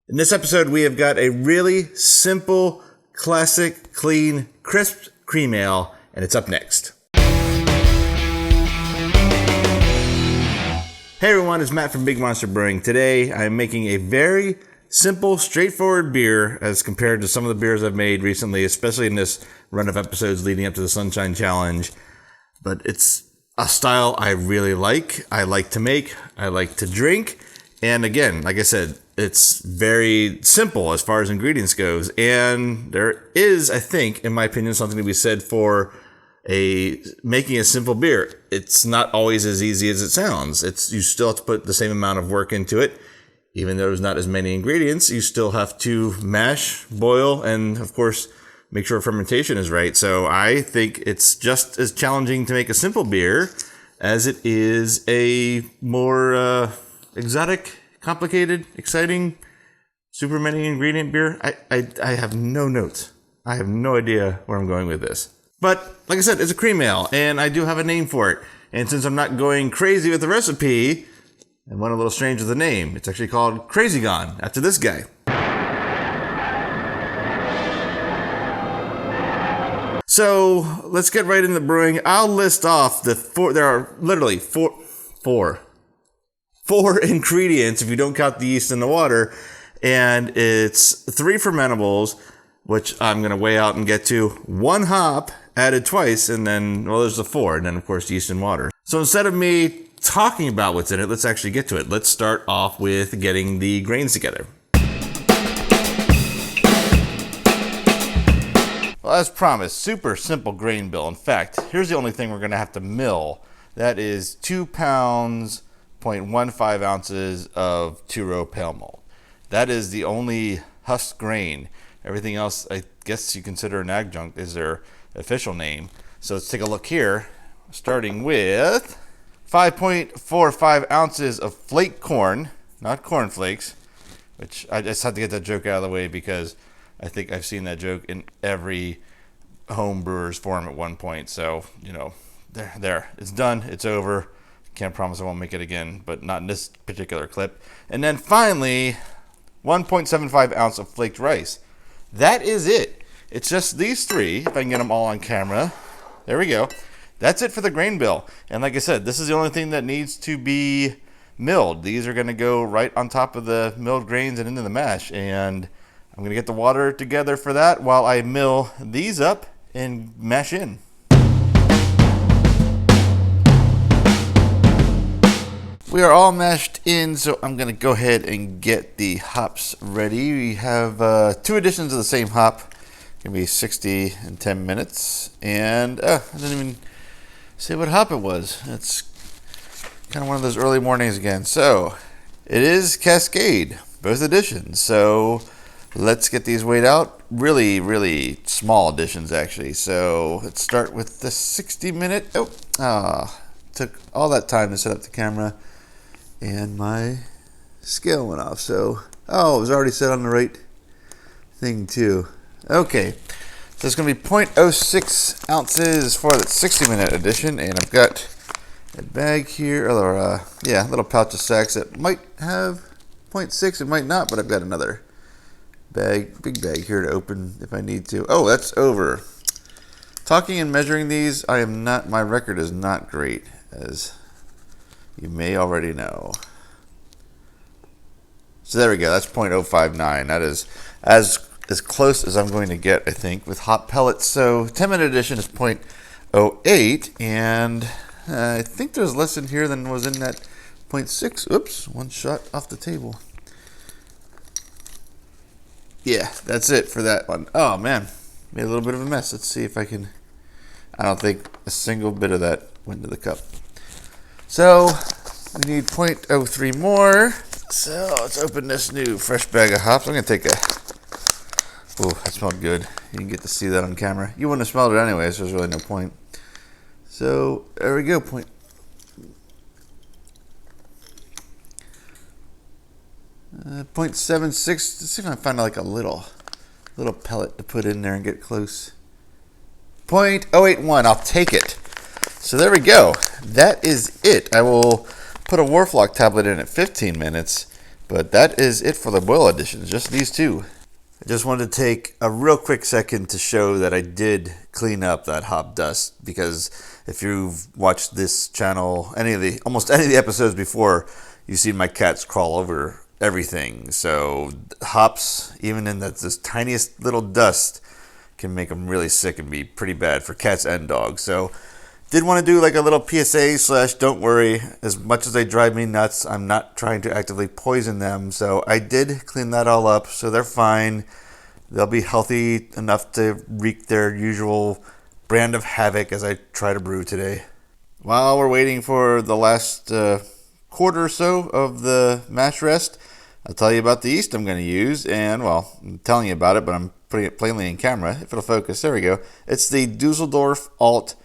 In this episode, we have got a really simple, classic, clean, crisp cream ale, and it's up next. Hey everyone, it's Matt from Big Monster Brewing. Today, I'm making a very simple, straightforward beer as compared to some of the beers I've made recently, especially in this run of episodes leading up to the Sunshine Challenge. But it's a style I really like. I like to make, I like to drink, and again, like I said, it's very simple as far as ingredients goes, and there is, I think, in my opinion, something to be said for making a simple beer. It's not always as easy as it sounds. You still have to put the same amount of work into it. Even though there's not as many ingredients, you still have to mash, boil, and of course, make sure fermentation is right. So I think it's just as challenging to make a simple beer as it is a more exotic, complicated, exciting, super many ingredient beer. I have no notes. I have no idea where I'm going with this. But like I said, it's a cream ale, and I do have a name for it. And since I'm not going crazy with the recipe, I went a little strange with the name. It's actually called Crazigone, after this guy. So let's get right into brewing. I'll list off the four. There are literally four ingredients if you don't count the yeast and the water, and it's 3 fermentables, which I'm going to weigh out and get to, 1 hop added twice, and then, well, there's the 4, and then of course yeast and water. So instead of me talking about what's in it, let's actually get to it. Let's start off with getting the grains together. Well, as promised, super simple grain bill. In fact, here's the only thing we're going to have to mill. That is 2 pounds, 0.15 ounces of 2-row pale malt. That is the only husk grain. Everything else, I guess you consider an adjunct, is their official name. So let's take a look here, starting with 5.45 ounces of flake corn, not corn flakes, which I just had to get that joke out of the way because I think I've seen that joke in every home brewer's forum at one point. So, there, it's done, it's over. Can't promise I won't make it again, but not in this particular clip. And then finally, 1.75 ounce of flaked rice. That is it. It's just these 3, if I can get them all on camera. There we go. That's it for the grain bill. And like I said, this is the only thing that needs to be milled. These are going to go right on top of the milled grains and into the mash. And I'm going to get the water together for that while I mill these up and mash in. We are all mashed in, so I'm going to go ahead and get the hops ready. We have 2 additions of the same hop. Going to be 60 and 10 minutes. And I didn't even say what hop it was. It's kind of one of those early mornings again. So it is Cascade, both additions. So let's get these weighed out. Really, really small additions, actually. So let's start with the 60-minute. Took all that time to set up the camera. And my scale went off. So, it was already set on the right thing too. Okay, so it's going to be 0.06 ounces for the 60-minute edition. And I've got a bag here, or a little pouch of sacks that might have 0.6, it might not, but I've got another big bag here to open if I need to. Oh, that's over. Talking and measuring these, my record is not great, as you may already know. So there we go. That's 0.059. That is as close as I'm going to get, I think, with hop pellets. So 10-minute edition is 0.08, and I think there's less in here than was in that 0.6. Oops, one shot off the table. Yeah, that's it for that one. Oh man, made a little bit of a mess. Let's see if I can. I don't think a single bit of that went to the cup. So we need 0.03 more. So let's open this new fresh bag of hops. I'm going to take oh, that smelled good. You didn't get to see that on camera. You wouldn't have smelled it anyway, so there's really no point. So there we go. 0.76. Let's see if I can find like a little pellet to put in there and get close. 0.081. I'll take it. So there we go. That is it. I will put a Warflock tablet in at 15 minutes But that is it for the boil additions, just these two. I just wanted to take a real quick second to show that I did clean up that hop dust, because if you've watched this channel, almost any of the episodes before, you've seen my cats crawl over everything. So hops, even in this tiniest little dust, can make them really sick and be pretty bad for cats and dogs. So did want to do like a little PSA / don't worry. As much as they drive me nuts, I'm not trying to actively poison them. So I did clean that all up, so they're fine. They'll be healthy enough to wreak their usual brand of havoc as I try to brew today. While we're waiting for the last quarter or so of the mash rest, I'll tell you about the yeast I'm going to use. And, well, I'm telling you about it, but I'm putting it plainly in camera. If it'll focus, there we go. It's the Dusseldorf Alt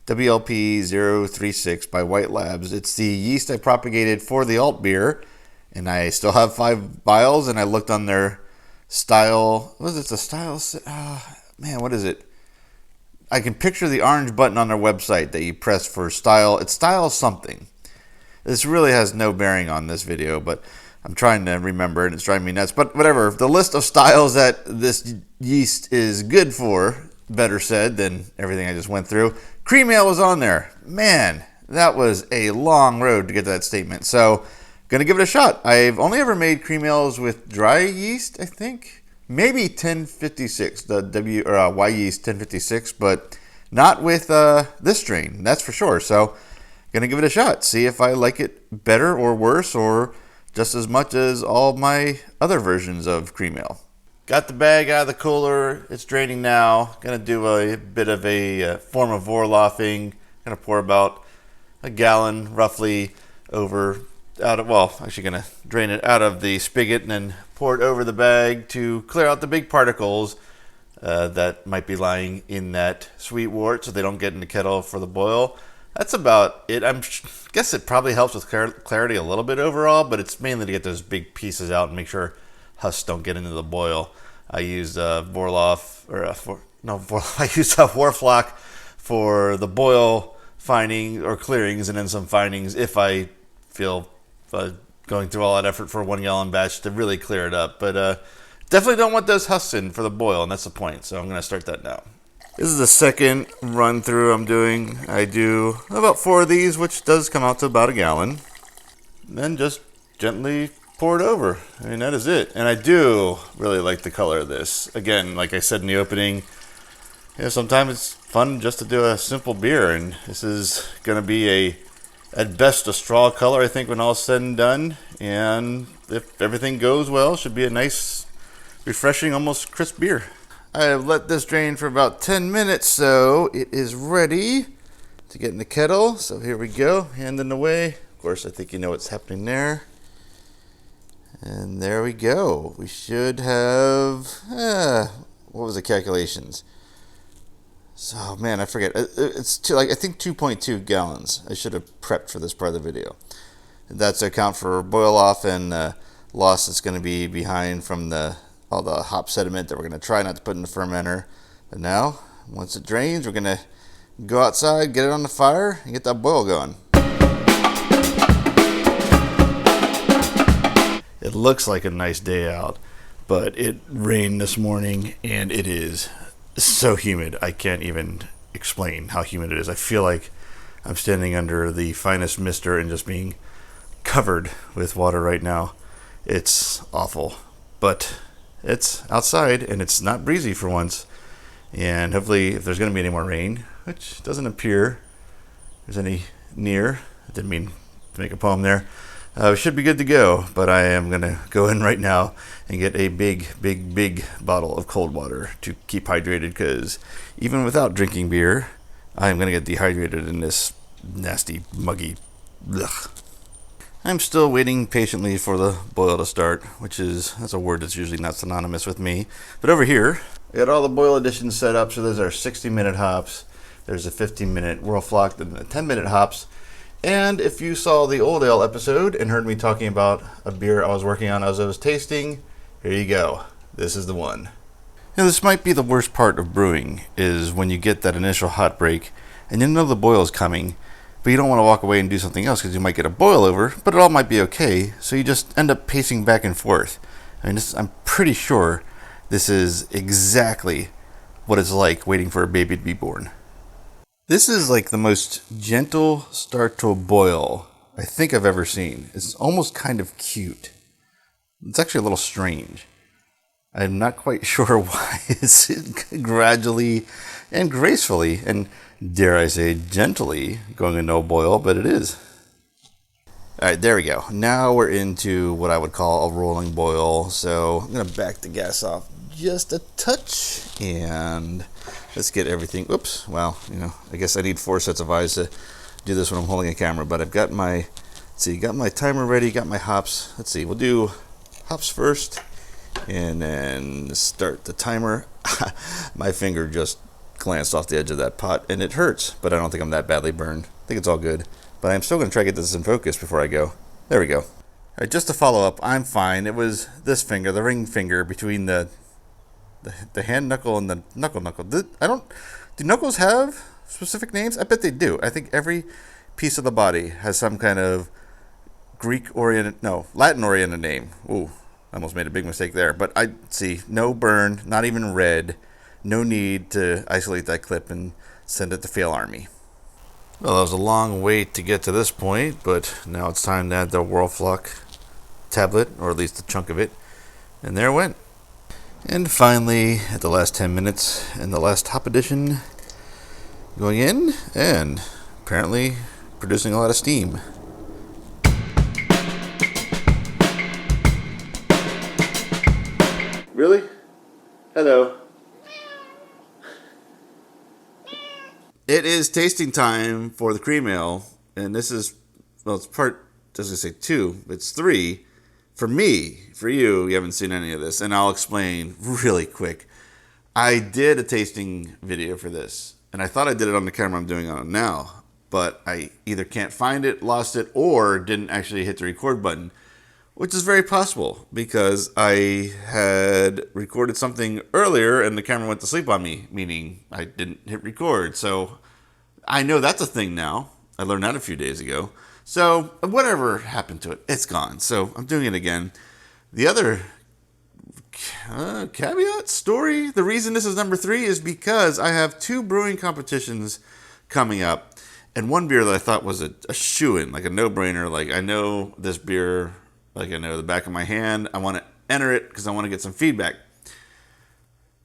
WLP 036 by White Labs. It's the yeast I propagated for the alt beer, and I still have 5 vials, and I looked on their style. What is it? The style? Man, what is it? I can picture the orange button on their website that you press for style. It's style something. This really has no bearing on this video, but I'm trying to remember, and it's driving me nuts. But whatever. The list of styles that this yeast is good for, better said than everything I just went through. Cream ale was on there. Man, that was a long road to get to that statement. So, gonna give it a shot. I've only ever made cream ales with dry yeast, I think. Maybe 1056, the Y yeast 1056, but not with this strain, that's for sure. So, gonna give it a shot. See if I like it better or worse or just as much as all my other versions of cream ale. Got the bag out of the cooler. It's draining now. Gonna do a bit of a form of vorloffing. Gonna pour about a gallon roughly gonna drain it out of the spigot and then pour it over the bag to clear out the big particles that might be lying in that sweet wort, so they don't get in the kettle for the boil. That's about it. I guess it probably helps with clarity a little bit overall, but it's mainly to get those big pieces out and make sure husks don't get into the boil. I used Vorloff, I used Vorflock for the boil finding or clearings, and then some findings if I feel going through all that effort for a 1 gallon batch to really clear it up. But definitely don't want those husks in for the boil, and that's the point. So I'm going to start that now. This is the second run through I'm doing. I do about 4 of these, which does come out to about a gallon. Then just gently pour it over. I mean, that is it. And I do really like the color of this. Again, like I said in the opening, sometimes it's fun just to do a simple beer, and this is going to be at best a straw color, I think, when all's said and done. And if everything goes well, should be a nice, refreshing, almost crisp beer. I have let this drain for about 10 minutes, so it is ready to get in the kettle. So here we go, handing away. Of course, I think you know what's happening there. And there we go. We should have, what was the calculations? So, man, I forget. It's I think 2.2 gallons. I should have prepped for this part of the video. That's to account for boil off and loss that's going to be behind from all the hop sediment that we're going to try not to put in the fermenter. But now, once it drains, we're going to go outside, get it on the fire, and get that boil going. It looks like a nice day out, but it rained this morning, and it is so humid. I can't even explain how humid it is. I feel like I'm standing under the finest mister and just being covered with water right now. It's awful, but it's outside, and it's not breezy for once. And hopefully, if there's going to be any more rain, which doesn't appear there's any near, I didn't mean to make a poem there, we should be good to go. But I am going to go in right now and get a big bottle of cold water to keep hydrated, because even without drinking beer, I am going to get dehydrated in this nasty, muggy, ugh. I'm still waiting patiently for the boil to start, that's a word that's usually not synonymous with me. But over here, I got all the boil additions set up. So those are 60-minute hops. There's a 15-minute Whirlflock, and the 10-minute hops. And if you saw the Old Ale episode and heard me talking about a beer I was working on as I was tasting, here you go. This is the one. This might be the worst part of brewing, is when you get that initial hot break and you know the boil is coming, but you don't want to walk away and do something else because you might get a boil over, but it all might be okay. So you just end up pacing back and forth. I mean, I'm pretty sure this is exactly what it's like waiting for a baby to be born. This is like the most gentle start to a boil I think I've ever seen. It's almost kind of cute. It's actually a little strange. I'm not quite sure why it's gradually and gracefully, and dare I say gently, going into a boil, but it is. Alright, there we go. Now we're into what I would call a rolling boil. So I'm going to back the gas off just a touch, and let's get everything. Oops, well, I guess I need 4 sets of eyes to do this when I'm holding a camera, but I've got my, got my timer ready, got my hops. Let's see, we'll do hops first, and then start the timer. My finger just glanced off the edge of that pot, and it hurts, but I don't think I'm that badly burned. I think it's all good, but I'm still going to try to get this in focus before I go. There we go. All right, just to follow up, I'm fine. It was this finger, the ring finger, between the hand knuckle and the knuckle. Do knuckles have specific names? I bet they do. I think every piece of the body has some kind of Latin-oriented name. Ooh, I almost made a big mistake there. But I see no burn, not even red. No need to isolate that clip and send it to Fail Army. Well, that was a long wait to get to this point, but now it's time to add the Whirlflock tablet, or at least a chunk of it. And there it went. And finally, at the last 10 minutes, and the last hop addition going in, and apparently producing a lot of steam. Really? Hello. It is tasting time for the cream ale, and this is, well, it's part, doesn't say 2, it's 3. For me, for you haven't seen any of this, and I'll explain really quick. I did a tasting video for this, and I thought I did it on the camera I'm doing on it now, but I either can't find it, lost it, or didn't actually hit the record button, which is very possible because I had recorded something earlier and the camera went to sleep on me, meaning I didn't hit record. So I know that's a thing now. I learned that a few days ago. So whatever happened to it, it's gone. So I'm doing it again. The other caveat story, the reason this is number 3 is because I have 2 brewing competitions coming up, and one beer that I thought was a shoo-in, like a no-brainer. Like, I know this beer, like I know the back of my hand. I want to enter it because I want to get some feedback.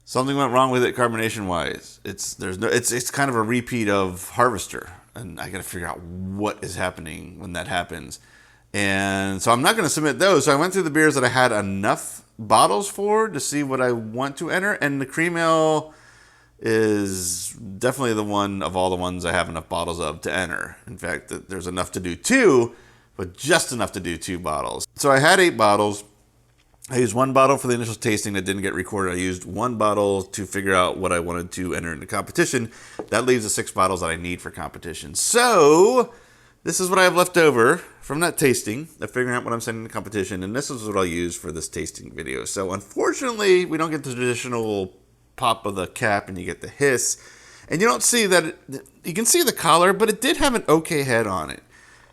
Something went wrong with it carbonation-wise. It's kind of a repeat of Harvester, and I got to figure out what is happening when that happens. And so I'm not going to submit those. So I went through the beers that I had enough bottles for to see what I want to enter, and the cream ale is definitely the one of all the ones I have enough bottles of to enter. In fact, there's enough to do 2, but just enough to do 2 bottles. So I had 8 bottles. I used 1 bottle for the initial tasting that didn't get recorded. I used 1 bottle to figure out what I wanted to enter into competition. That leaves the 6 bottles that I need for competition. So this is what I have left over from that tasting of figuring out what I'm sending to competition, and this is what I'll use for this tasting video. So unfortunately, we don't get the traditional pop of the cap and you get the hiss, and you don't see that. You can see the collar, but it did have an okay head on it.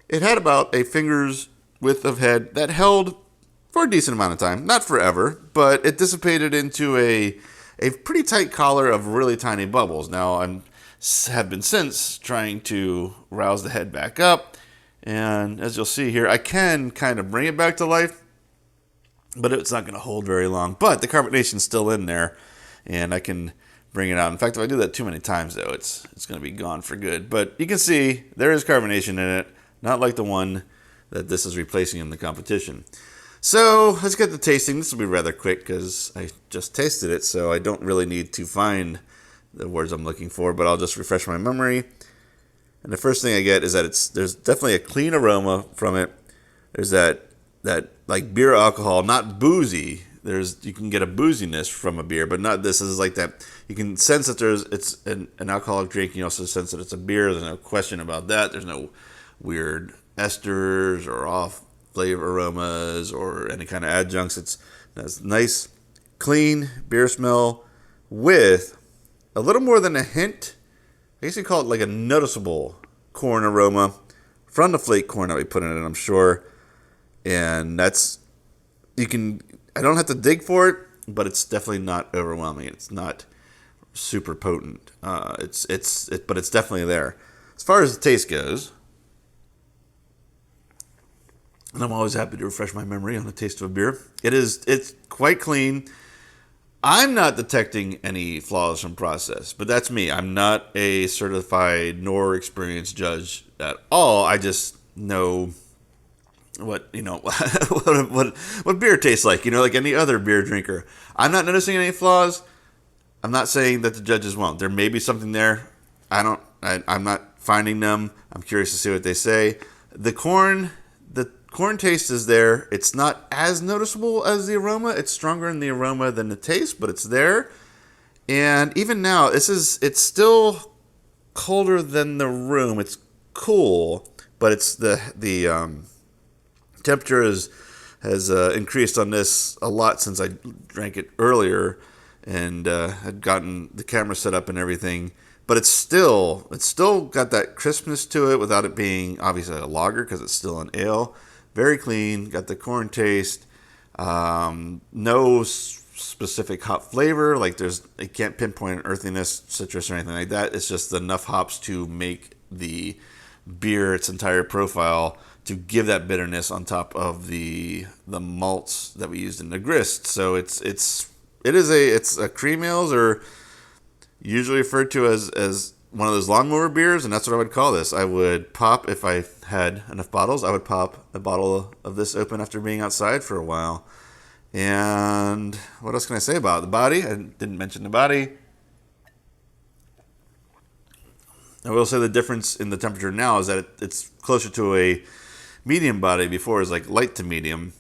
It had about a finger's width of head that held for a decent amount of time. Not forever, but it dissipated into a pretty tight collar of really tiny bubbles. Now, I have been since trying to rouse the head back up, and as you'll see here, I can kind of bring it back to life, but it's not going to hold very long. But the carbonation's still in there, and I can bring it out. In fact, if I do that too many times, though, it's going to be gone for good. But you can see there is carbonation in it, not like the one that this is replacing in the competition. So let's get the tasting. This will be rather quick because I just tasted it, so I don't really need to find the words I'm looking for, but I'll just refresh my memory. And the first thing I get is that there's definitely a clean aroma from it. There's that like beer alcohol, not boozy. You can get a booziness from a beer, but not this. This is like that. You can sense that it's an alcoholic drink. You also sense that it's a beer. There's no question about that. There's no weird esters or off flavor aromas or any kind of adjuncts. It's nice, clean beer smell with a little more than a hint. I guess you call it like a noticeable corn aroma from the flake corn that we put in it, I'm sure. And that's, I don't have to dig for it, but it's definitely not overwhelming. It's not super potent. But it's definitely there. As far as the taste goes, and I'm always happy to refresh my memory on the taste of a beer. It's quite clean. I'm not detecting any flaws from process, but that's me. I'm not a certified nor experienced judge at all. I just know what what beer tastes like, like any other beer drinker. I'm not noticing any flaws. I'm not saying that the judges won't. There may be something there. I'm not finding them. I'm curious to see what they say. The corn taste is there. It's not as noticeable as the aroma. It's stronger in the aroma than the taste, but it's there. And even now, it's still colder than the room. It's cool, but it's the temperature has increased on this a lot since I drank it earlier and had gotten the camera set up and everything. But it's still got that crispness to it without it being obviously a lager because it's still an ale. Very clean, got the corn taste. No specific hop flavor. Like I can't pinpoint an earthiness, citrus, or anything like that. It's just enough hops to make the beer its entire profile to give that bitterness on top of the malts that we used in the grist. So it's a cream ales, or usually referred to as one of those lawnmower beers, and that's what I would call this. I would pop, if I had enough bottles, I would pop a bottle of this open after being outside for a while. And what else can I say about it? The body? I didn't mention the body. I will say the difference in the temperature now is that it's closer to a medium body. Before it was like light to medium,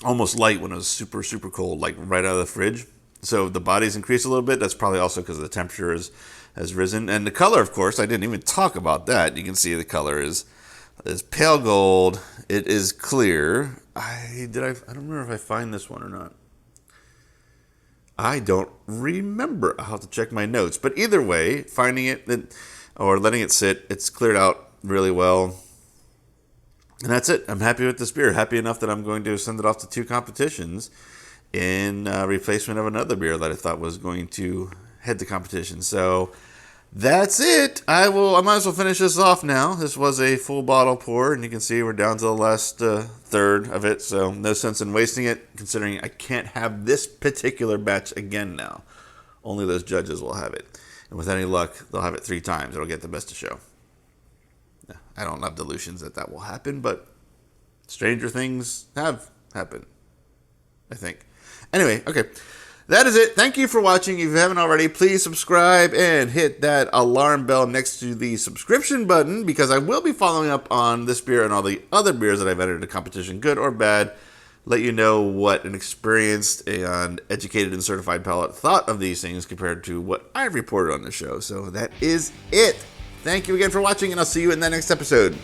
almost light when it was super, super cold, like right out of the fridge. So the body's increased a little bit. That's probably also because the temperature has risen. And the color, of course, I didn't even talk about that. You can see the color is pale gold. It is clear. I don't remember if I find this one or not. I don't remember. I'll have to check my notes. But either way, finding it or letting it sit, it's cleared out really well. And that's it. I'm happy with this beer. Happy enough that I'm going to send it off to 2 competitions in replacement of another beer that I thought was going to head to competition. So that's it. I might as well finish this off now. This was a full bottle pour, and you can see we're down to the last third of it. So no sense in wasting it, considering I can't have this particular batch again now. Only those judges will have it. And with any luck, they'll have it 3 times. It'll get the best of show. I don't have delusions that will happen, but stranger things have happened, I think. Anyway, okay. That is it. Thank you for watching. If you haven't already, please subscribe and hit that alarm bell next to the subscription button, because I will be following up on this beer and all the other beers that I've entered into competition, good or bad. Let you know what an experienced and educated and certified palate thought of these things compared to what I've reported on the show. So that is it. Thank you again for watching, and I'll see you in the next episode.